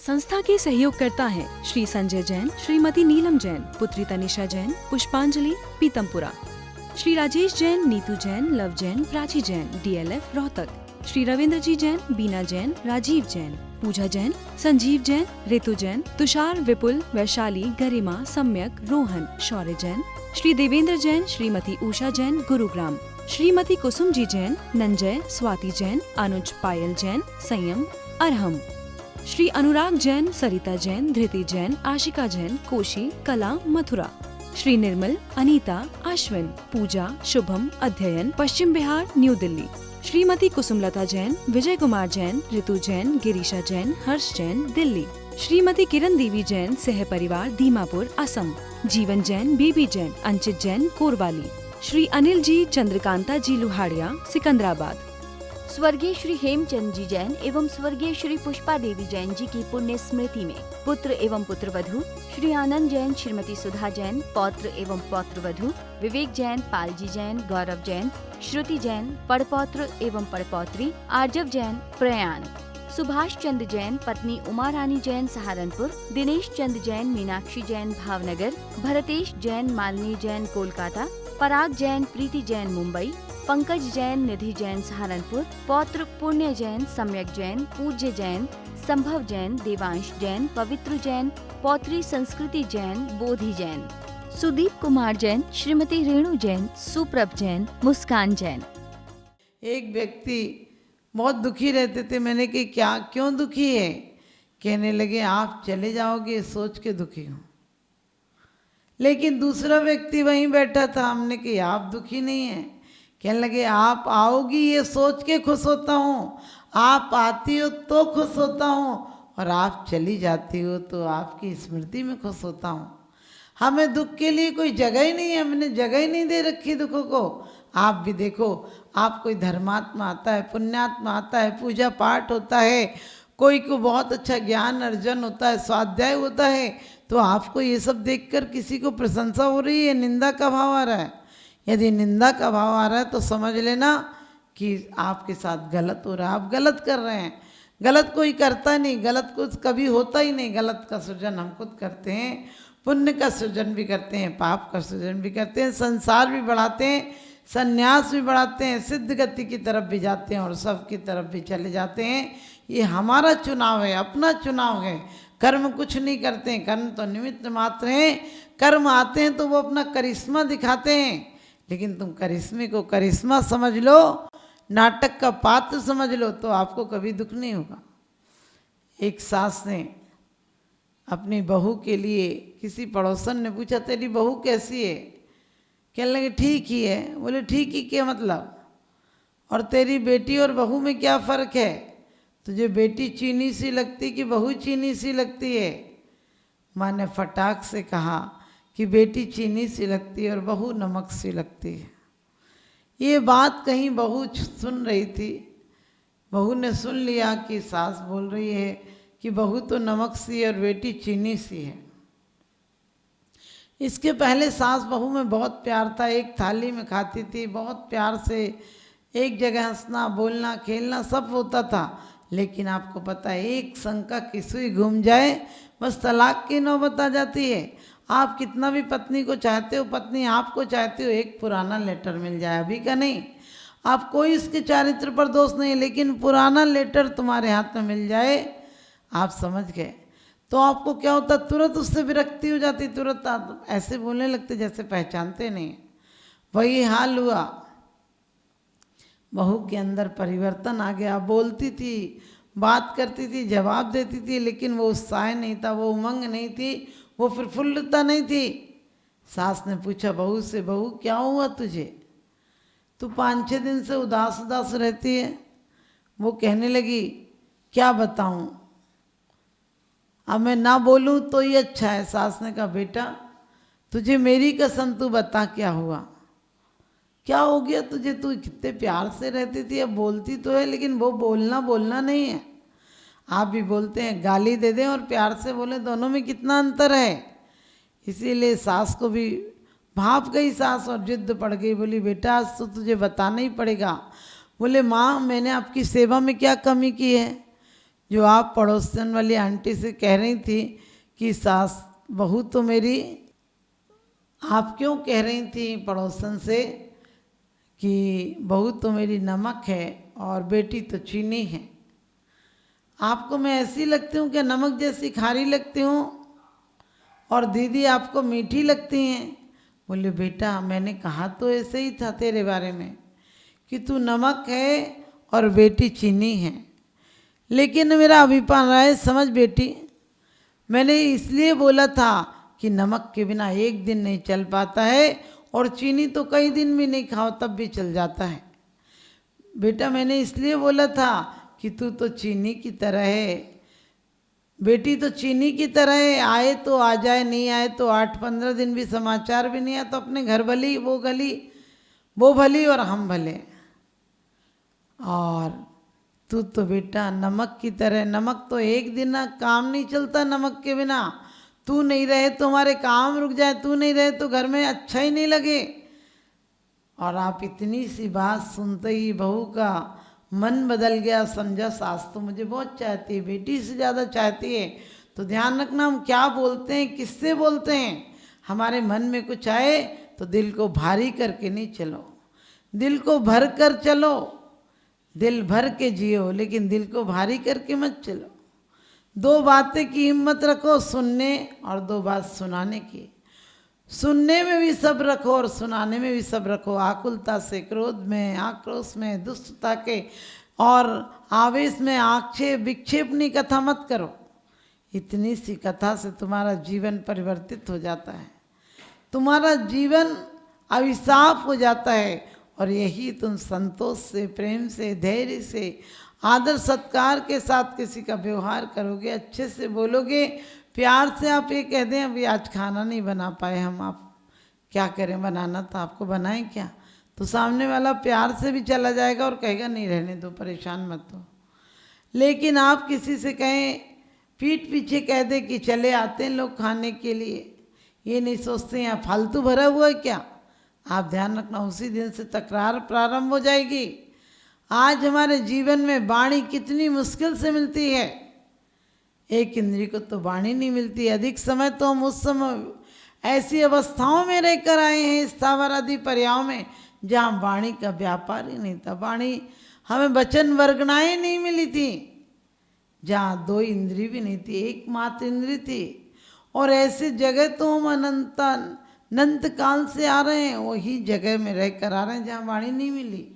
संस्था के सहयोगकर्ता हैं श्री संजय जैन, श्रीमती नीलम जैन, पुत्री तनिषा जैन, पुष्पांजलि पीतमपुरा, श्री राजेश जैन, नीतू जैन, लव जैन, प्राची जैन, DLF रोहतक, श्री रविंद्र जी जैन, बीना जैन, राजीव जैन, पूजा जैन, संजीव जैन, ऋतु जैन, तुषार, विपुल, वैशाली, गरिमा, सम्यक, रोहन, शौर्य जैन, श्री देवेंद्र जैन, श्रीमती उषा जैन, गुरुग्राम, श्रीमती कुसुम जी जैन, नंजय, स्वाति जैन, अनुज, पायल जैन, संयम, अरहम, श्री अनुराग जैन, सरिता जैन, धृति जैन, आशिका जैन, कोशी, कला, मथुरा, श्री निर्मल, अनीता, अश्विन, पूजा, शुभम, अध्ययन, पश्चिम बिहार, न्यू दिल्ली, श्रीमती कुसुमलता जैन, विजय कुमार जैन, ऋतु जैन, गिरीशा जैन, हर्ष जैन, दिल्ली, श्रीमती किरण देवी जैन, सह परिवार, दीमापुर, असम, जीवन जैन, बेबी जैन, अंचित जैन, कोरवाली, श्री अनिल जी, चंद्रकांता जी लुहाड़िया, सिकंदराबाद, स्वर्गीय श्री हेमचंद जी जैन एवं स्वर्गीय श्री पुष्पा देवी जैन जी की पुण्य स्मृति में पुत्र एवं पुत्रवधू श्री आनंद जैन, श्रीमती सुधा जैन, पौत्र एवं पौत्रवधू विवेक जैन, पालजी जैन, गौरव जैन, श्रुति जैन, पड़पौत्र एवं पड़पौत्री आर्जव जैन, प्रयाण, सुभाष चंद्र जैन, पत्नी उमा रानी जैन, सहारनपुर, दिनेश चंद जैन, मीनाक्षी जैन, भावनगर, भरतेश जैन, मालिनी जैन, कोलकाता, पराग जैन, प्रीति जैन, मुंबई, पंकज जैन, निधि जैन, सहारनपुर, पौत्र पुण्य जैन, सम्यक जैन, पूज्य जैन, संभव जैन, देवांश जैन, पवित्र जैन, पौत्री संस्कृति जैन, बोधि जैन, सुदीप कुमार जैन, श्रीमती रेणु जैन, सुप्रभ जैन, मुस्कान जैन। एक व्यक्ति बहुत दुखी रहते थे। मैंने कहा क्या, क्यों दुखी है? कहने लगे आप चले जाओगे सोच के दुखी हूँ। लेकिन दूसरा व्यक्ति वहीं बैठा था। हमने कहा आप दुखी नहीं है? कहने लगे आप आओगी ये सोच के खुश होता हूँ, आप आती हो तो खुश होता हूँ, और आप चली जाती हो तो आपकी स्मृति में खुश होता हूँ। हमें दुख के लिए कोई जगह ही नहीं है, हमने जगह ही नहीं दे रखी दुखों को। आप भी देखो, आप कोई धर्मात्मा आता है, पुण्यात्मा आता है, पूजा पाठ होता है, कोई को बहुत अच्छा ज्ञान अर्जन होता है, स्वाध्याय होता है, तो आपको ये सब देखकर किसी को प्रशंसा हो रही है, निंदा का भाव आ रहा है। यदि निंदा का भाव आ रहा है तो समझ लेना कि आपके साथ गलत हो रहा है, आप गलत कर रहे हैं। गलत कोई करता नहीं, गलत कुछ कभी होता ही नहीं। गलत का सृजन हम खुद करते हैं, पुण्य का सृजन भी करते हैं, पाप का सृजन भी करते हैं, संसार भी बढ़ाते हैं, संन्यास भी बढ़ाते हैं, सिद्ध गति की तरफ भी जाते हैं और सब की तरफ भी चले जाते हैं। ये हमारा चुनाव है, अपना चुनाव है। कर्म कुछ नहीं करते हैं, कर्म तो निमित्त मात्र हैं। कर्म आते हैं तो वो अपना करिश्मा दिखाते हैं, लेकिन तुम करिश्मे को करिश्मा समझ लो, नाटक का पात्र समझ लो, तो आपको कभी दुख नहीं होगा। एक सास ने अपनी बहू के लिए, किसी पड़ोसन ने पूछा तेरी बहू कैसी है? कहने लगे ठीक ही है। बोले ठीक ही क्या मतलब? और तेरी बेटी और बहू में क्या फ़र्क है? तुझे बेटी चीनी सी लगती कि बहू चीनी सी लगती है? माँ ने फटाक से कहा कि बेटी चीनी सी लगती है और बहू नमक सी लगती है। ये बात कहीं बहू सुन रही थी। बहू ने सुन लिया कि सास बोल रही है कि बहू तो नमक सी है और बेटी चीनी सी है। इसके पहले सास बहू में बहुत प्यार था, एक थाली में खाती थी, बहुत प्यार से एक जगह हंसना बोलना खेलना सब होता था। लेकिन आपको पता है एक शंका की सुई घूम जाए बस तलाक की नौबत आ जाती है। आप कितना भी पत्नी को चाहते हो, पत्नी आपको चाहती हो, एक पुराना लेटर मिल जाए, अभी का नहीं, आप कोई इसके चारित्र पर दोष नहीं, लेकिन पुराना लेटर तुम्हारे हाथ में मिल जाए, आप समझ गए, तो आपको क्या होता, तुरंत उससे विरक्ति हो जाती, तुरंत आप ऐसे बोलने लगते जैसे पहचानते नहीं। वही हाल हुआ, बहू के अंदर परिवर्तन आ गया। बोलती थी, बात करती थी, जवाब देती थी, लेकिन वो उत्साह नहीं था, वो उमंग नहीं थी, वो प्रफुल्लता नहीं थी। सास ने पूछा बहू से, बहू क्या हुआ तुझे, तू 5-6 दिन से उदास उदास रहती है? वो कहने लगी क्या बताऊं, अब मैं ना बोलूं तो ही अच्छा है। सास ने कहा बेटा तुझे मेरी कसम, तू बता क्या हुआ, क्या हो गया तुझे, तू कितने प्यार से रहती थी, अब बोलती तो है लेकिन वो बोलना नहीं है। आप भी बोलते हैं, गाली दे दें और प्यार से बोले, दोनों में कितना अंतर है। इसीलिए सास को भी भाप गई सास और जिद्द पड़ गई, बोली बेटा आज तो तुझे बताना ही पड़ेगा। बोले माँ मैंने आपकी सेवा में क्या कमी की है? जो आप पड़ोसन वाली आंटी से कह रही थी कि सास बहू तो मेरी, आप क्यों कह रही थी पड़ोसन से कि बहू तो मेरी नमक है और बेटी तो चीनी है? आपको मैं ऐसी लगती हूँ कि नमक जैसी खारी लगती हूँ और दीदी आपको मीठी लगती हैं? बोले बेटा मैंने कहा तो ऐसे ही था तेरे बारे में कि तू नमक है और बेटी चीनी है, लेकिन मेरा अभिप्राय समझ बेटी, मैंने इसलिए बोला था कि नमक के बिना एक दिन नहीं चल पाता है और चीनी तो कई दिन भी नहीं खाओ तब भी चल जाता है। बेटा मैंने इसलिए बोला था कि तू तो चीनी की तरह है, बेटी तो चीनी की तरह है, आए तो आ जाए, नहीं आए तो 8-15 दिन भी समाचार भी नहीं आया तो अपने घर भली वो गली, वो भली और हम भले। और तू तो बेटा नमक की तरह, नमक तो एक दिन ना काम नहीं चलता नमक के बिना, तू नहीं रहे तो हमारे काम रुक जाए, तू नहीं रहे तो घर में अच्छा ही नहीं लगे। और आप इतनी सी बात सुनते ही बहू का मन बदल गया, समझा सास तो मुझे बहुत चाहती है, बेटी से ज़्यादा चाहती है। तो ध्यान रखना हम क्या बोलते हैं, किससे बोलते हैं। हमारे मन में कुछ आए तो दिल को भारी करके नहीं चलो, दिल को भर कर चलो, दिल भर के जियो लेकिन दिल को भारी करके मत चलो। 2 बातें की हिम्मत रखो, सुनने और 2 बात सुनाने की। सुनने में भी सब्र रखो और सुनाने में भी सब्र रखो। आकुलता से, क्रोध में, आक्रोश में, दुष्टता के और आवेश में आक्षेप विक्षेपनी कथा मत करो। इतनी सी कथा से तुम्हारा जीवन परिवर्तित हो जाता है, तुम्हारा जीवन अभिशाप हो जाता है। और यही तुम संतोष से, प्रेम से, धैर्य से, आदर सत्कार के साथ किसी का व्यवहार करोगे, अच्छे से बोलोगे, प्यार से आप ये कह दें अभी आज खाना नहीं बना पाए हम, आप क्या करें, बनाना था आपको, बनाएं क्या, तो सामने वाला प्यार से भी चला जाएगा और कहेगा नहीं रहने दो, परेशान मत हो। लेकिन आप किसी से कहें, पीठ पीछे कह दे कि चले आते हैं लोग खाने के लिए, ये नहीं सोचते यहाँ फालतू भरा हुआ है क्या, आप ध्यान रखना उसी दिन से तकरार प्रारंभ हो जाएगी। आज हमारे जीवन में वाणी कितनी मुश्किल से मिलती है, एक इंद्री को तो वाणी नहीं मिलती। अधिक समय तो हम उस समय ऐसी अवस्थाओं में रहकर आए हैं, स्थावर आदि पर्यायों में, जहाँ वाणी का व्यापार ही नहीं था, वाणी हमें वचन वर्गणाएं नहीं मिली थी, जहाँ 2 इंद्री भी नहीं थी, एकमात्र इंद्री थी। और ऐसी जगह तो हम अनंत काल से आ रहे हैं, वही जगह में रहकर आ रहे हैं जहाँ वाणी नहीं मिली।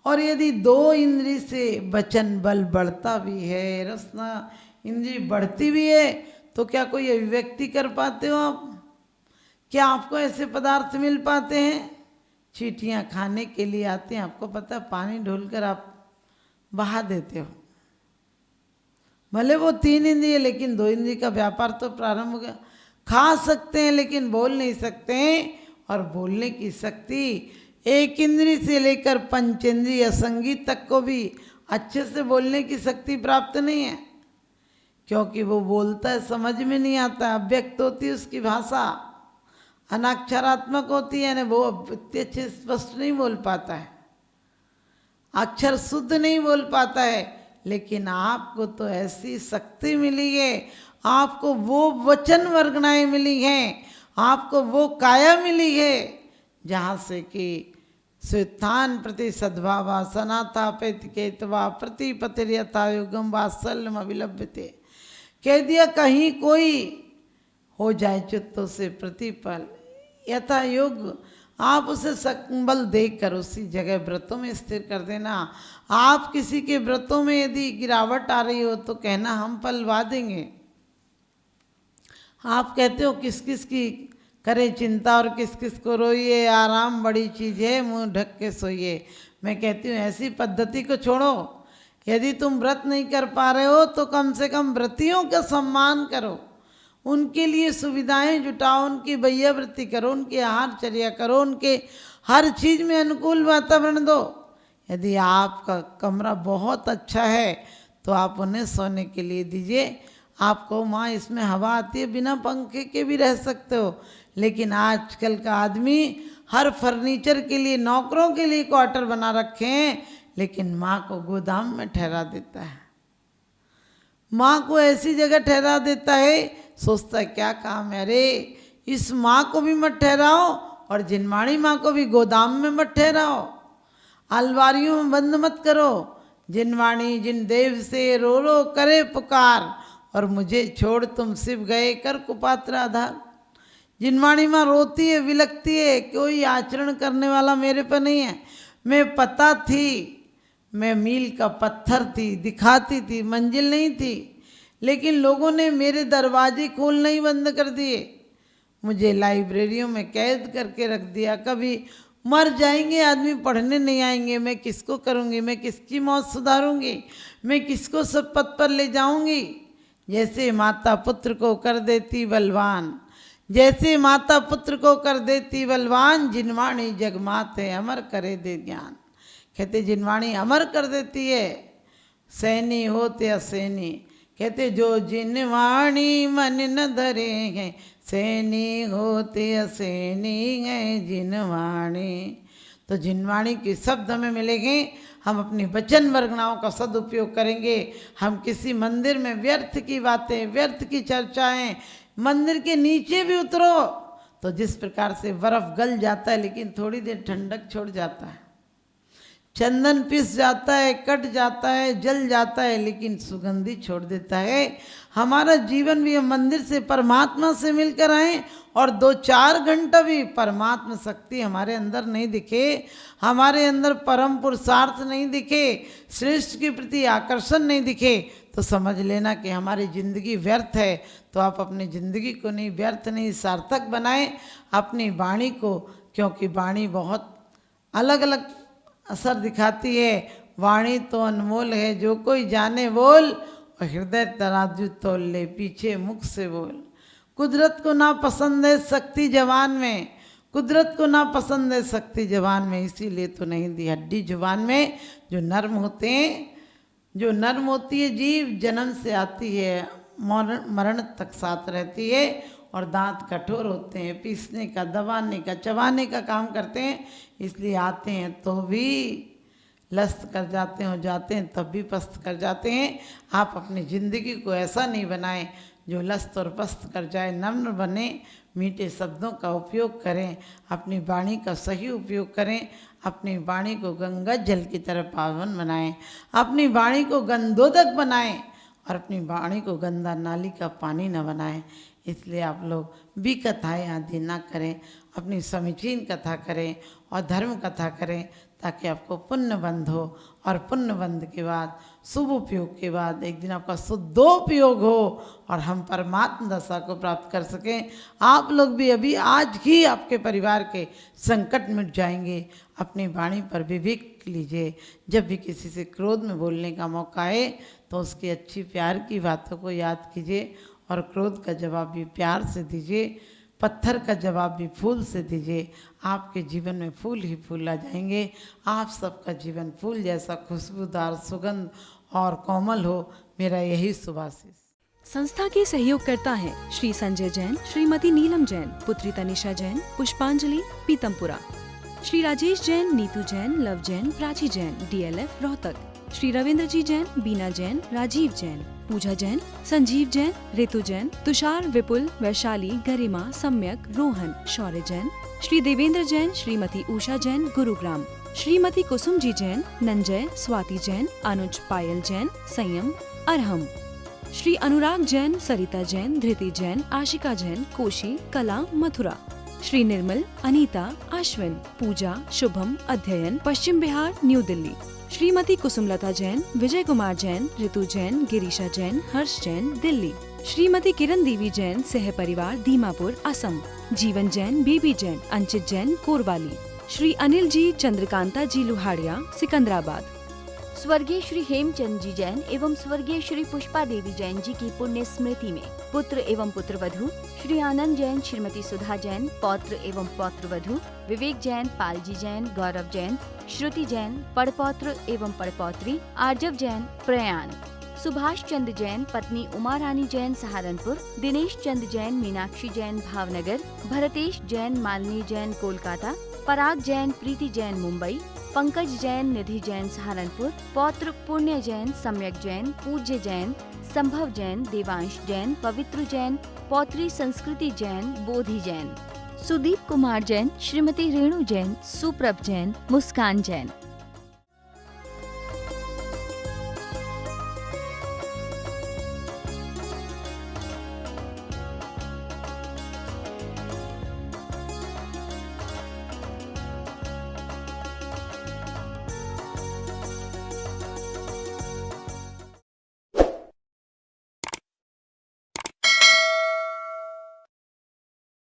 और यदि 2 इंद्री से वचन बल बढ़ता भी है, रसना इंद्री बढ़ती भी है, तो क्या कोई अभिव्यक्ति कर पाते हो आप? क्या आपको ऐसे पदार्थ मिल पाते हैं? चींटियाँ खाने के लिए आते हैं, आपको पता है, पानी ढोलकर आप बहा देते हो। भले वो 3 इंद्रिय, लेकिन 2 इंद्रिय का व्यापार तो प्रारंभ हो गया। खा सकते हैं लेकिन बोल नहीं सकते हैं, और बोलने की शक्ति 1 इंद्री से लेकर 5 इंद्रिय संगीत तक को भी अच्छे से बोलने की शक्ति प्राप्त नहीं है, क्योंकि वो बोलता है समझ में नहीं आता, अव्यक्त होती है उसकी भाषा, अनाक्षरात्मक होती है, वो इतने अच्छे स्पष्ट नहीं बोल पाता है, अक्षर शुद्ध नहीं बोल पाता है। लेकिन आपको तो ऐसी शक्ति मिली है, आपको वो वचन वर्गणाएं मिली हैं, आपको वो काया मिली है, जहाँ से कि स्वेत्थान प्रति सद्भावा सनाथापेतिकेतवा प्रतिपतिर्यथा युगम वात्सल्यम अभिलभ्यते। कह दिया कहीं कोई हो जाए चित्तों से प्रतिपल यथा योग, आप उसे संबल देकर उसी जगह व्रतों में स्थिर कर देना। आप किसी के व्रतों में यदि गिरावट आ रही हो तो कहना हम पलवा देंगे। आप कहते हो किस किस की करे चिंता और किस किस को रोइए, आराम बड़ी चीज़ है, मुंह ढक के सोइए। मैं कहती हूँ ऐसी पद्धति को छोड़ो। यदि तुम व्रत नहीं कर पा रहे हो तो कम से कम व्रतियों का सम्मान करो, उनके लिए सुविधाएं जुटाओ, उनकी वैयावृत्ति करो, उनके आहारचर्या करो, उनके हर चीज़ में अनुकूल वातावरण दो। यदि आपका कमरा बहुत अच्छा है तो आप उन्हें सोने के लिए दीजिए। आपको माँ इसमें हवा आती है, बिना पंखे के भी रह सकते हो। लेकिन आजकल का आदमी हर फर्नीचर के लिए, नौकरों के लिए क्वार्टर बना रखे हैं, लेकिन माँ को गोदाम में ठहरा देता है। माँ को ऐसी जगह ठहरा देता है, सोचता है क्या काम है, अरे इस माँ को भी मत ठहराओ और जिनवाणी माँ को भी गोदाम में मत ठहराओ, अलमारियों में बंद मत करो। जिनवाणी जिन देव से रो रो करे पुकार, और मुझे छोड़ तुम शिव गए कर कुपात्र आधार। जिनवाणी माँ रोती है, विलकती है, कोई आचरण करने वाला मेरे पर नहीं है। मैं पता थी, मैं मील का पत्थर थी, दिखाती थी, मंजिल नहीं थी, लेकिन लोगों ने मेरे दरवाजे खोलना ही बंद कर दिए, मुझे लाइब्रेरियों में कैद करके रख दिया। कभी मर जाएंगे आदमी, पढ़ने नहीं आएंगे, मैं किसको करूँगी, मैं किसकी मौत सुधारूँगी, मैं किसको सब पद पर ले जाऊँगी। जैसे माता पुत्र को कर देती बलवान, जैसे माता पुत्र को कर देती बलवान, जिनवाणी जगमाते अमर करे दे ज्ञान। कहते जिनवाणी अमर कर देती है, सैनी होते असैनी। कहते जो जिनवाणी मन न धरे हैं, सैनी होते असैनी है जिनवाणी। तो जिनवाणी के शब्द हमें मिलेंगे, हम अपनी वचन वर्गनाओं का सदुपयोग करेंगे। हम किसी मंदिर में व्यर्थ की बातें, व्यर्थ की चर्चाएं, मंदिर के नीचे भी उतरो तो जिस प्रकार से बर्फ गल जाता है लेकिन थोड़ी देर ठंडक छोड़ जाता है, चंदन पिस जाता है, कट जाता है, जल जाता है, लेकिन सुगंधी छोड़ देता है। हमारा जीवन भी हम मंदिर से परमात्मा से मिलकर आए और 2-4 घंटा भी परमात्मा शक्ति हमारे अंदर नहीं दिखे, हमारे अंदर परम पुरुषार्थ नहीं दिखे, श्रेष्ठ के प्रति आकर्षण नहीं दिखे, तो समझ लेना कि हमारी ज़िंदगी व्यर्थ है। तो आप अपनी ज़िंदगी को नहीं व्यर्थ नहीं सार्थक बनाएं अपनी वाणी को, क्योंकि वाणी बहुत अलग अलग असर दिखाती है। वाणी तो अनमोल है, जो कोई जाने बोल, और हृदय तराजू तोल ले, पीछे मुख से बोल। कुदरत को ना पसंद है शक्ति जवान में, कुदरत को ना पसंद है शक्ति जवान में, इसीलिए तो नहीं दी हड्डी जुबान में। जो नर्म होते हैं, जो नर्म होती है जीव, जन्म से आती है, मरण तक साथ रहती है, और दांत कठोर होते हैं, पीसने का, दबाने का, चबाने का काम करते हैं, इसलिए आते हैं तो भी लस्त कर जाते हैं, और जाते हैं तब भी पस्त कर जाते हैं। आप अपनी ज़िंदगी को ऐसा नहीं बनाएं जो लस्त और पस्त कर जाए, नम्र बने, मीठे शब्दों का उपयोग करें, अपनी वाणी का सही उपयोग करें, अपनी वाणी को गंगा जल की तरह पावन बनाएं, अपनी वाणी को गंधोदक बनाएं, और अपनी वाणी को गंदा नाली का पानी न बनाएं। इसलिए आप लोग भी कथाएँ आदि ना करें, अपनी समीचीन कथा करें और धर्म कथा करें, ताकि आपको पुण्य बंध हो, और पुण्य बंध के बाद शुभ उपयोग के बाद एक दिन आपका शुद्धोपयोग हो और हम परमात्मा दशा को प्राप्त कर सकें। आप लोग भी अभी आज ही आपके परिवार के संकट मिट जाएंगे। अपनी वाणी पर विवेक लीजिए, जब भी किसी से क्रोध में बोलने का मौका आए तो उसकी अच्छी प्यार की बातों को याद कीजिए, और क्रोध का जवाब भी प्यार से दीजिए, पत्थर का जवाब भी फूल से दीजिए। आपके जीवन में फूल ही फूल आ जाएंगे। आप सबका जीवन फूल जैसा खुशबूदार, सुगंध और कोमल हो, मेरा यही शुभाशीष। संस्था के सहयोगकर्ता हैं श्री संजय जैन, श्रीमती नीलम जैन, पुत्री तनिषा जैन, पुष्पांजलि, पीतमपुरा। श्री राजेश जैन, नीतू जैन, लव जैन, प्राची जैन, DLF, रोहतक। श्री रविंद्र जी जैन, बीना जैन, राजीव जैन, पूजा जैन, संजीव जैन, ऋतु जैन, तुषार, विपुल, वैशाली, गरिमा, सम्यक, रोहन, शौर्य जैन। श्री देवेंद्र जैन, श्रीमती उषा जैन, गुरुग्राम। श्रीमती कुसुम जी जैन, नंजय, स्वाति जैन, अनुज, पायल जैन, संयम, अरहम। श्री अनुराग जैन, सरिता जैन, धृति जैन, आशिका जैन, कोशी, कला, मथुरा। श्री निर्मल, अनीता, अश्विन, पूजा, शुभम, अध्ययन, पश्चिम बिहार, न्यू दिल्ली। श्रीमती कुसुमलता जैन, विजय कुमार जैन, ऋतु जैन, गिरीशा जैन, हर्ष जैन, दिल्ली। श्रीमती किरण देवी जैन, सह परिवार, दीमापुर, असम। जीवन जैन, बीबी जैन, अंचित जैन, कोरवाली। श्री अनिल जी, चंद्रकांता जी लुहाड़िया, सिकंदराबाद। स्वर्गीय श्री हेमचंद जी जैन एवं स्वर्गीय श्री पुष्पा देवी जैन जी की पुण्य स्मृति में पुत्र एवं पुत्रवधू श्री आनंद जैन, श्रीमती सुधा जैन, पौत्र एवं पौत्रवधू विवेक जैन, पालजी जैन, गौरव जैन, श्रुति जैन, पड़पौत्र एवं पड़पौत्री आर्जव जैन, प्रयाण। सुभाष चंद्र जैन, पत्नी उमा रानी जैन, सहारनपुर। दिनेश चंद्र जैन, मीनाक्षी जैन, भावनगर। भरतेश जैन, मालिनी जैन, कोलकाता। पराग जैन, प्रीति जैन, मुंबई। पंकज जैन, निधि जैन सहारनपुर, पौत्र पुण्य जैन, सम्यक जैन, पूज्य जैन, संभव जैन, देवांश जैन, पवित्र जैन, पौत्री संस्कृति जैन, बोधि जैन, सुदीप कुमार जैन, श्रीमती रेणु जैन, सुप्रभ जैन, मुस्कान जैन।